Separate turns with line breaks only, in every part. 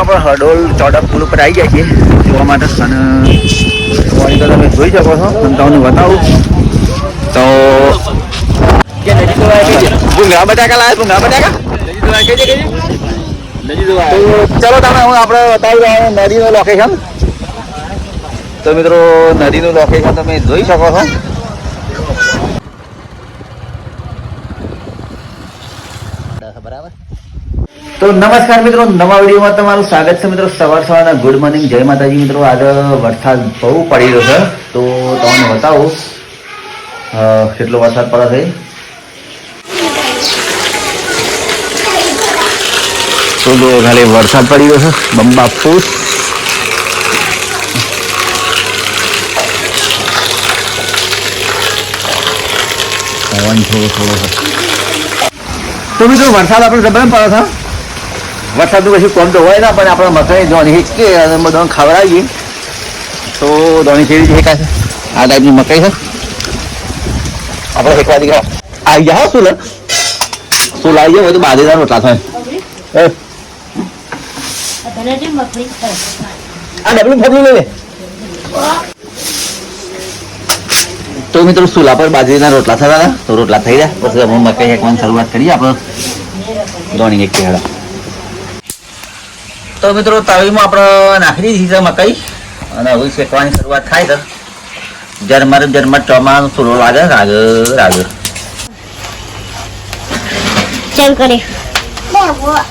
આપણે હડોલ ચોડા પુલ ઉપર આવી ગયા છીએ જોવા માટે અને પાણી તો તમે જોઈ શકો છો અને તમને બતાવું તો ભૂંગળા બટાકા લાવે ભૂંગળા બટાકા તો ચલો તમે હું આપણે બતાવી દઉં નદીનું લોકેશન. તો મિત્રો નદીનું લોકેશન તમે જોઈ શકો છો. બરાબર. તો નમસ્કાર મિત્રો, નવા વિડીયોમાં તમારું સ્વાગત છે મિત્રો. સવારના ગુડ મોર્નિંગ, જય માતાજી મિત્રો. આજે વરસાદ બહુ પડી રહ્યો છે તો તમને બતાવું કેટલો વરસાદ પડે છે. તો ખાલી વરસાદ પડી રહ્યો છે બંબા ફૂસ. પવન થોડો છે તો મિત્રો વરસાદ આપણે જબરદસ્ત પડે છે. વરસાદનું કશું કોમ તો હોય ના, પણ આપણે મકાઈ દોણી હિચકે અને દોણ ખવડાવીએ તો દોણી કેવી રીતે હેકાશે. આ ટાઈપની મકાઈ છે આપણે હેકવા દીકરા આવી ગયા. શું લે શું લાવી જાય બધું બાજરીના રોટલા થાય. આ ડબલું ફબલું લઈ લે. તો મિત્રો સુલા પર બાજરીના રોટલા થતા હતા તો રોટલા થઈ ગયા પછી અમે મકાઈ હેકવાની શરૂઆત કરીએ આપણે દોણી એક હેડા. તો મિત્રો તવીમાં આપણે નાખી દીધી છે મકાઈ અને હવે શેકવાની શરૂઆત થાય છે. ઝરમર ચોમાનું સુલો લાગે રાગે.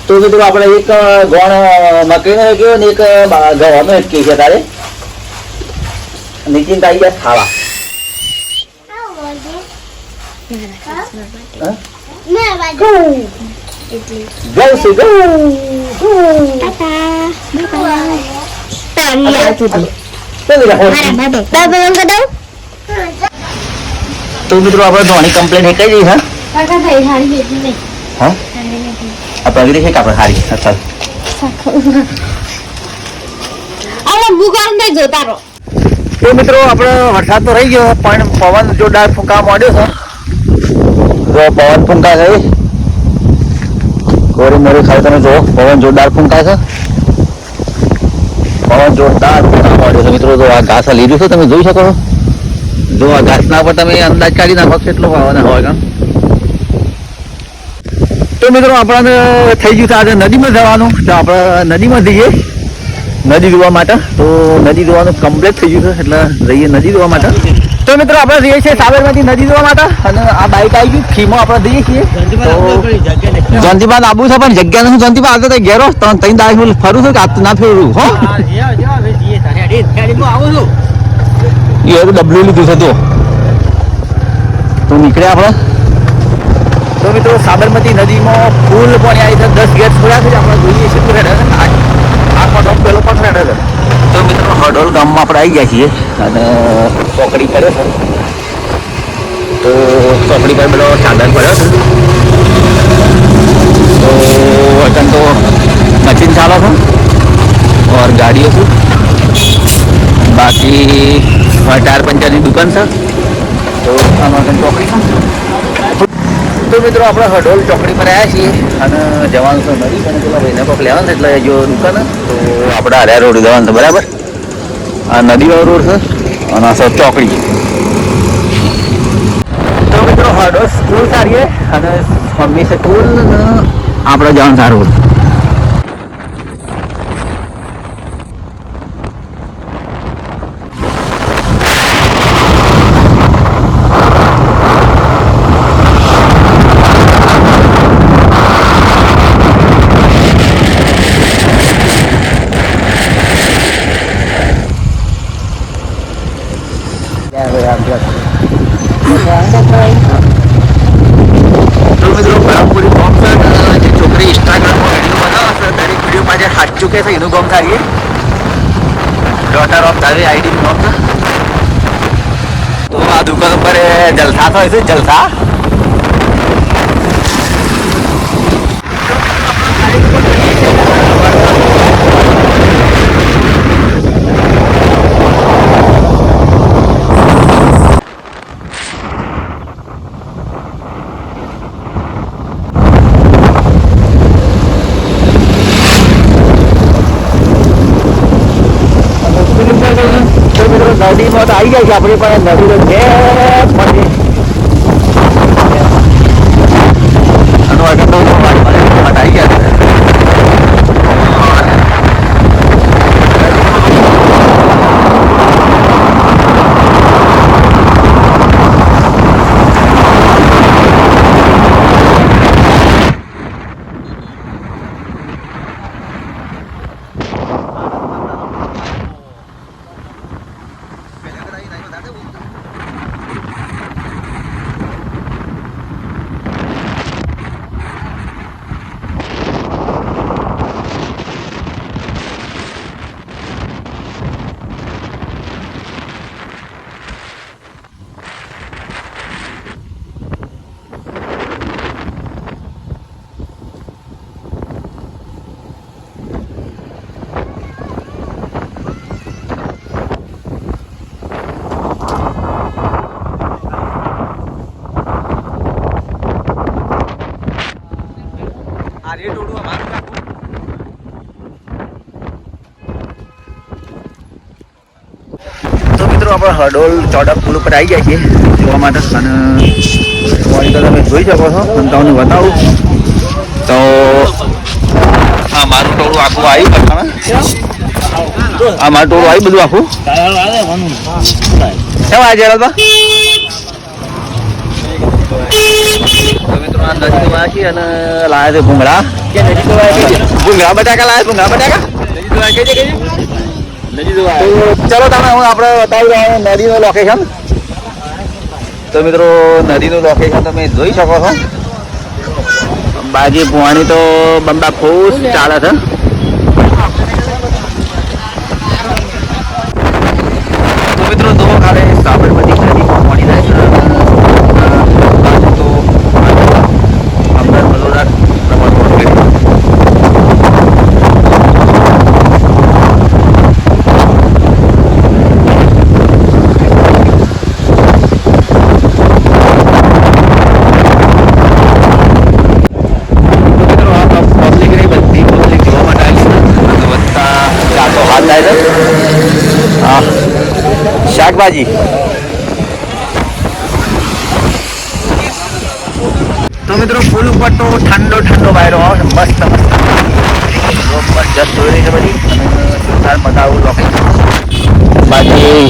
તો મિત્રો આપણે એક ગોળ મકાઈનો હેક્યો ને એક ગવાનો હેક્યો છે તારે નીચે આવી ગયા ખાવા. તો મિત્રો આપણે ધોની કમ્પ્લેન હેકાઈ જઈ. હા પગડી છે કે આપણે હારી અસલ તો મિત્રો આપણે વરસાદ તો રહી ગયો પણ પવન જોરદાર ફૂંકા માંડ્યો છે. જો પવન ફૂંકાય છે ગોરી મોરી ખાઈ તમે જો પવન જોરદાર ફૂંકાય છે. પવન જોરદાર ફૂંકા માંડ્યો છે મિત્રો. જો આ ઘાસ લીધું છે તમે જોઈ શકો છો. જો આ ઘાસના પર તમે અંદાજ કાઢી નાખો કેટલો પવન હોય કામ. તો મિત્રો આપણને થઈ ગયું છે આજે નદીમાં જવાનું તો આપણે નદીમાં જઈએ નદી જોવા માટે. તો નદી જોવાનું કમ્પ્લીટ થઈ ગયું છે એટલે જઈએ નદી જોવા માટે. તો મિત્રો આપણે જઈએ છીએ સાબરમતી નદી જોવા માટે અને આ બાઈક આવી ગયું ખીમો આપણે જઈએ છીએ. જયંતિબાદ આબુ છે પણ જગ્યા નથી. જયંતિબાદ આજે તો ઘેરો ત્રણ દાડી હું ફરું છું કે આ ના ફેરું હો એ ડબલ્યુ લીધું છે તો નીકળ્યા આપણે. તો મિત્રો સાબરમતી નદીમાં ફૂલ પાણી આવી છે. 10 ગેટ ખોલ્યા છે આપણે જોઈએ છીએ પૂરે આ કોટો પેલો પણ રેડે છે. તો મિત્રો હડોલ ગામમાં આપણે આવી ગયા છીએ અને ચોકડી કર્યો છે. તો ચોકડી પર પેલો ચાદર પડ્યો છે તો વતન તો મશીન ચાલે છે ઓર ગાડીઓ છે બાકી ટાયર પંચરની દુકાન છે. તો આમાં ચોકડી છે. તો મિત્રો આપણે હડોલ ચોકડી પર આવ્યા છીએ અને જવાનું છે નદી અને પેલા ભાઈને કોક લેવાનું એટલે જો દુકાન તો આપણે હર્યા રોડ જવાનું છે બરાબર. આ નદીવાળો રોડ છે અને આ ચોકડી. તો મિત્રો હડોલ સ્કૂલ સારી અને મમ્મી છે સ્કૂલ આપણે જવાનું સારું રોડ. તો મિત્રો બ્રહ્મપુરી બોમ્બ છે જે છોકરી ઇન્સ્ટાગ્રામમાં વિડીયો બનાવે છે તારી વિડીયો પાછળ હાથ ચૂકે છે એનું બોમ્બ સારી ડોટર ઓફ તારી આઈડી બોમ્બ છે. તો આ દુકાન ઉપર જલસા તો હોય છે જલસા. નદીમાં તો આવી જાય છે આપણી પાસે નદી તો છે પણ આગળ તો આવી ગયા છે. તો મિત્રો આપણે હડોલ ચોડા પુલ ઉપર આવી જાય છે જોવા માટે અને પાણી તો તમે જોઈ શકો છો અને તમને બતાવું તો આ મારું ટોળું આખું આવ્યું બતાવે આ મારું ટોળું આવ્યું બધું આખું કેમ આજે જરા તો મિત્રો આ નદીમાં છીએ અને લાયા છે ભૂંગળા ભૂંગળા બટાકા લાયા ભૂંગળા બટાકા ચલો તમે હું આપણે બતાવી રહ્યા નદીનું લોકેશન તો મિત્રો નદીનું લોકેશન તમે જોઈ શકો છો બાજી ભુવાની તો બંબા ખૂબ ચાલે છે તો મિત્રો તો કાલે સાબરમતી નદી પાણી જાય છે બાજુ તો અમદાવાદ વડોદરા પ્રમાણ શાકભાજી તો મિત્રો પુલ ઉપર તો ઠંડો ઠંડો વાયરો આવે મસ્ત મસ્ત જસ્ટ જોઈ રહી છે બધી અને બતાવું લોકેશન બાકી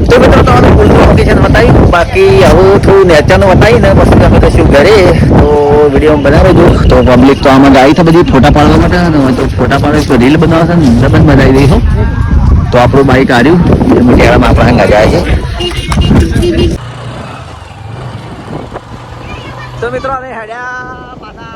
લોકેશન બતાવી બાકી હવે થોડું નેચરનું બતાવી ને પછી અમે કશું ઘરે તો વિડીયો બનાવી દઉં તો પબ્લિક તો આમાં આવી છે બધી ફોટા પાડવા માટે તો ફોટા પાડે તો રીલ બનાવશે ને ડબલ બનાવી દઈશું તો આપણું બાઈક આવ્યું ટેળામાં આપણા હંગા જાય છે તો મિત્રો અમે હેડ્યા પાછા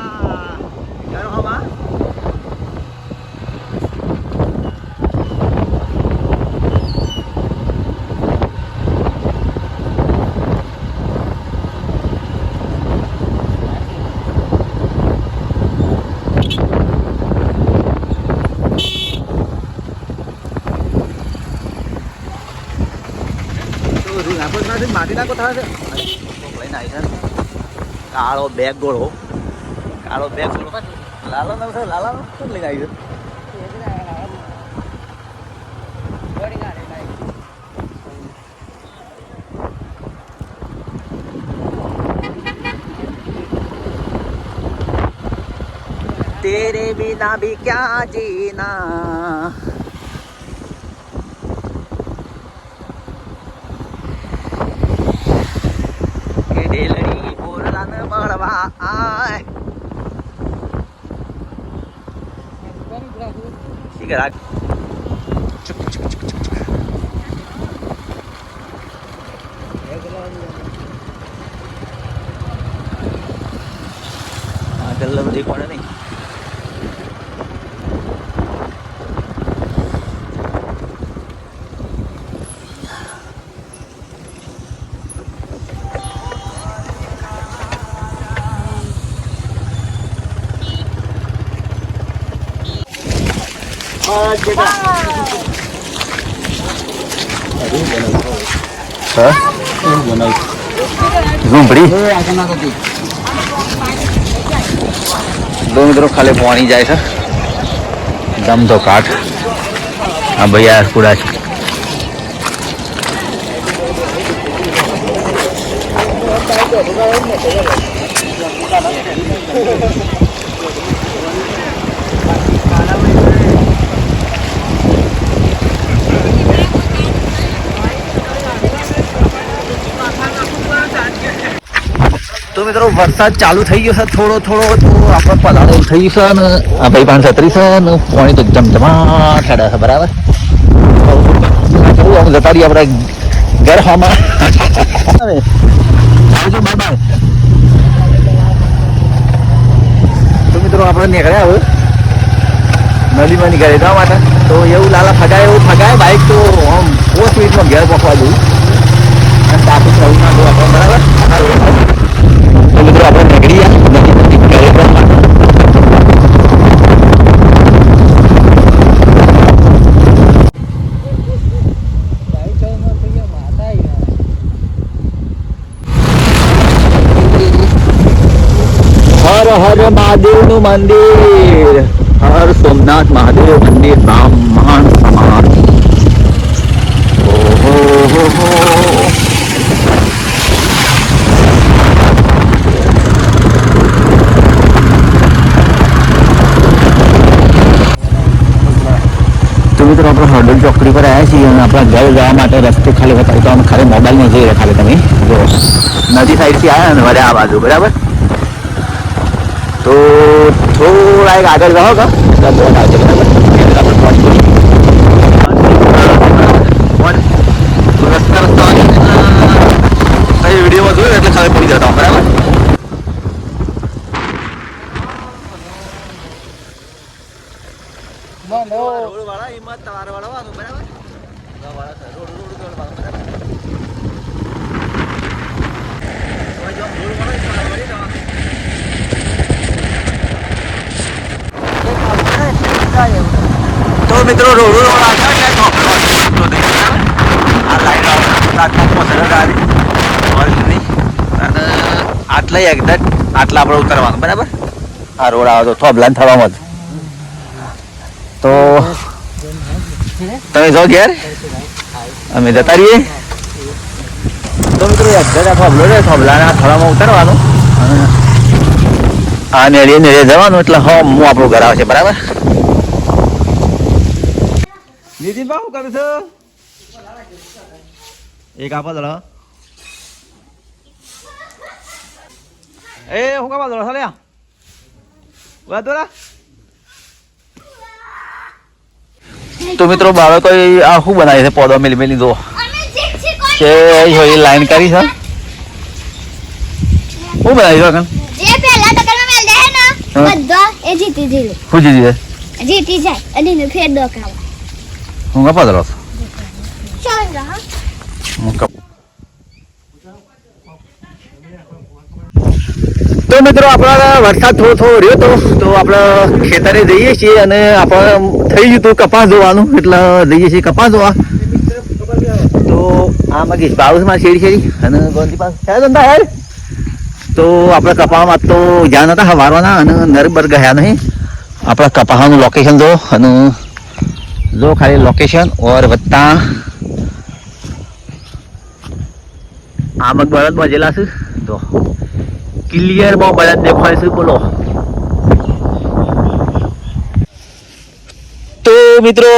માટી નાખો થાય છે લઈને આવી છે કાળો બેગ ગોળો લાલો નો છે લાલાનો શું લઈને આવી છે तेरे बिना भी क्या जीना કે ડેલડી બોરલાને મળવા આય સિગરેટ કલર દેખાડે નહીં. ઝૂંપડી દો મિત્રો ખાલી પાણી જાય છે દમ તો કાઠ. હા ભાઈ આ કુડા છે. તો મિત્રો વરસાદ ચાલુ થઈ ગયો છે થોડો થોડો, તો આપણે પલાળો થઈ ગયું છે ને આ ભાઈ 536 છે ને પાણી તો જમજમાટ હેડે છે. બરાબર જતા રહીએ આપણે ઘર હોમાં. તો મિત્રો આપણે નીકળ્યા હવે નદીમાં નીકળે જવા માટે. તો એવું લાલા ફગાય એવું ફગાય બાઇક તો આમ 5 મિનિટમાં ઘેર પહોંચવા જવું અને ટ્રાફિક થવું ના જવું આપણે. બરાબર તો મિત્રો આપણે નીકળી ગયા કાર્યક્રમ માટે. હર હર મહાદેવ નું મંદિર, હર સોમનાથ મહાદેવ મંદિર બ્રાહ્મણ સમાન. તો મિત્રો આપણે હળદર ચોકડી પર આવ્યા છીએ અને આપણા ઘર જવા માટે રસ્તે ખાલી બતાવી તો ખાલી મોબાઈલમાં જઈએ. ખાલી તમે જો નદી સાઈડથી આવ્યા ને વડે આ બાજુ. બરાબર તો થોડા એક આગળ રહો કે બરાબર રસ્તા વિડીયોમાં જોયું એટલે ખાલી પડી જતા. બરાબર રોડ વાળા હિંમત તમારે વળવાનું. બરાબર તો મિત્રો રોડ આટલા એક્ઝેક્ટ આટલા આપણે ઉતરવાનું. બરાબર આ રોડ આવે તો થોભલાને થવામાં જ. તો તમે જો ઘેર અમે જતા રહીએ. તો મિત્રો એક્ઝેક્ટ થોભલો રે થોભલાના થળામાં ઉતરવાનું અને આ નેડીએ નેડીએ જવાનું એટલે હું આપણું ઘર આવે છે. બરાબર નીતિન ભાઈ શું કરું છું? એક આપો દડો એ હું કાપા દડો સાલ્યા દોરા. તો મિત્રો બાળકો આ શું બનાવી છે પૌધો મેલી મેલી દો કે લાઈન કરી છે. શું બનાવી છે?
જે પહેલા ટકરમાં મેલ દે ને બધો એ જીતી જાય.
શું જીતી જાય?
જીતી જાય અને ને ફેર દો ખાવા.
હું કાપા દડો
ચાલ રહા.
તો મિત્રો આપણા વરસાદ થોડો થોડો રહ્યો તો આપણે ખેતરે જઈએ છીએ અને આપણે થઈ ગયું હતું કપાસ જોવાનું એટલે જઈએ છીએ કપાસ જોવા. તો આમાં કે બાઉસમાં શેરી અને ગોંધી પાસે તો આપણે કપાસમાં તો જ્યાં નતા વારવાના અને નરબર ગયા નહીં. આપણા કપાસનું લોકેશન જો અને જો ખાલી લોકેશન ઓર વત્તા આમક બળદ મજેલા છે તો ક્લિયર બહુ બળદ દેખાય છે. બોલો તો મિત્રો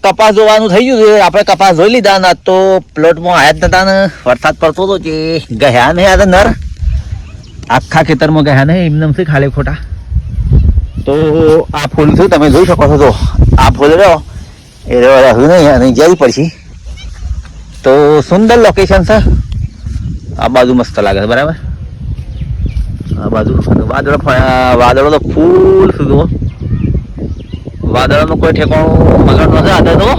કપાસ જોવાનું થઈ ગયું છે. આપણે કપાસ જોઈ લીધા ને તો પ્લોટમાં આવ્યા જ નતા ને વરસાદ પડતો હતો જે ગયા નહીં. આ નર આખા ખેતરમાં ગયા નહીં એમને છે ખાલી ખોટા. તો આ ફૂલ છે તમે જોઈ શકો છો. તો આ ફૂલ રહ્યો એ રહ્યું નહીં અને જઈ પછી તો સુંદર લોકેશન છે. આ બાજુ મસ્ત લાગે છે. બરાબર આ બાજુ વાદળો તો ફૂલ સુધી વાદળોનું કોઈ ઠેકાણું મગર નથી આતે તો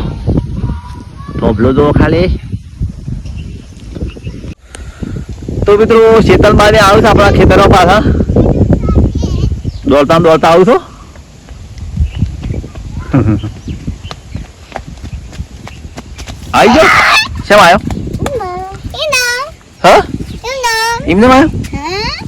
પ્રોબ્લેમ જો ખાલી. તો મિત્રો શેતલમાં ને આવું છે આપણા ખેતરમાં પાછા દોડતા દોડતા આવું છું. આવી જાઓ શેમ આવ્યો?
ઈનો
હા
ઈનો
એમને આવ્યો
હા